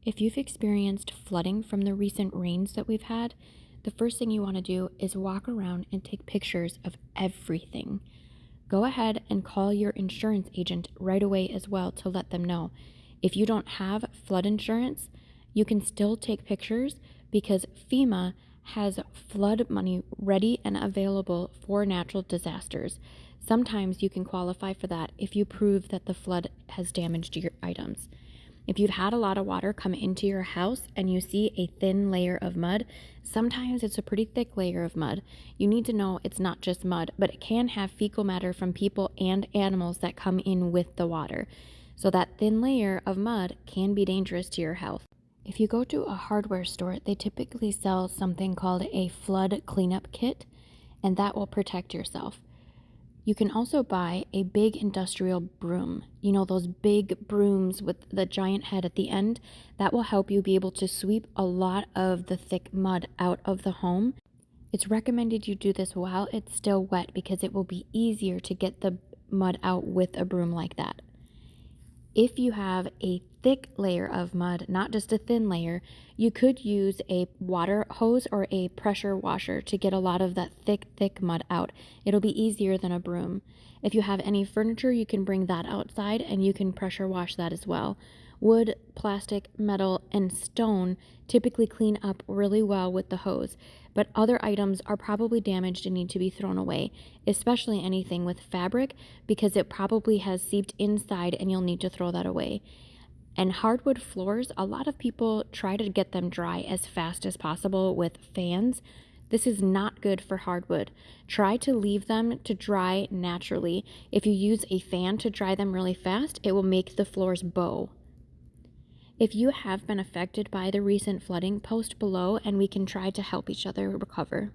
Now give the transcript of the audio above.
If you've experienced flooding from the recent rains that we've had, the first thing you want to do is walk around and take pictures of everything. Go ahead and call your insurance agent right away as well to let them know. If you don't have flood insurance, you can still take pictures because FEMA has flood money ready and available for natural disasters. Sometimes you can qualify for that if you prove that the flood has damaged your items. If you've had a lot of water come into your house and you see a thin layer of mud, sometimes it's a pretty thick layer of mud. You need to know it's not just mud, but it can have fecal matter from people and animals that come in with the water. So that thin layer of mud can be dangerous to your health. If you go to a hardware store, they typically sell something called a flood cleanup kit, and that will protect yourself. You can also buy a big industrial broom. You know, those big brooms with the giant head at the end? That will help you be able to sweep a lot of the thick mud out of the home. It's recommended you do this while it's still wet because it will be easier to get the mud out with a broom like that. If you have a thick layer of mud, not just a thin layer, you could use a water hose or a pressure washer to get a lot of that thick mud out. It'll be easier than a broom. If you have any furniture, you can bring that outside and you can pressure wash that as well. Wood, plastic, metal, and stone typically clean up really well with the hose, but other items are probably damaged and need to be thrown away, especially anything with fabric because it probably has seeped inside and you'll need to throw that away. And hardwood floors, a lot of people try to get them dry as fast as possible with fans. This is not good for hardwood. Try to leave them to dry naturally. If you use a fan to dry them really fast, it will make the floors bow. If you have been affected by the recent flooding, post below and we can try to help each other recover.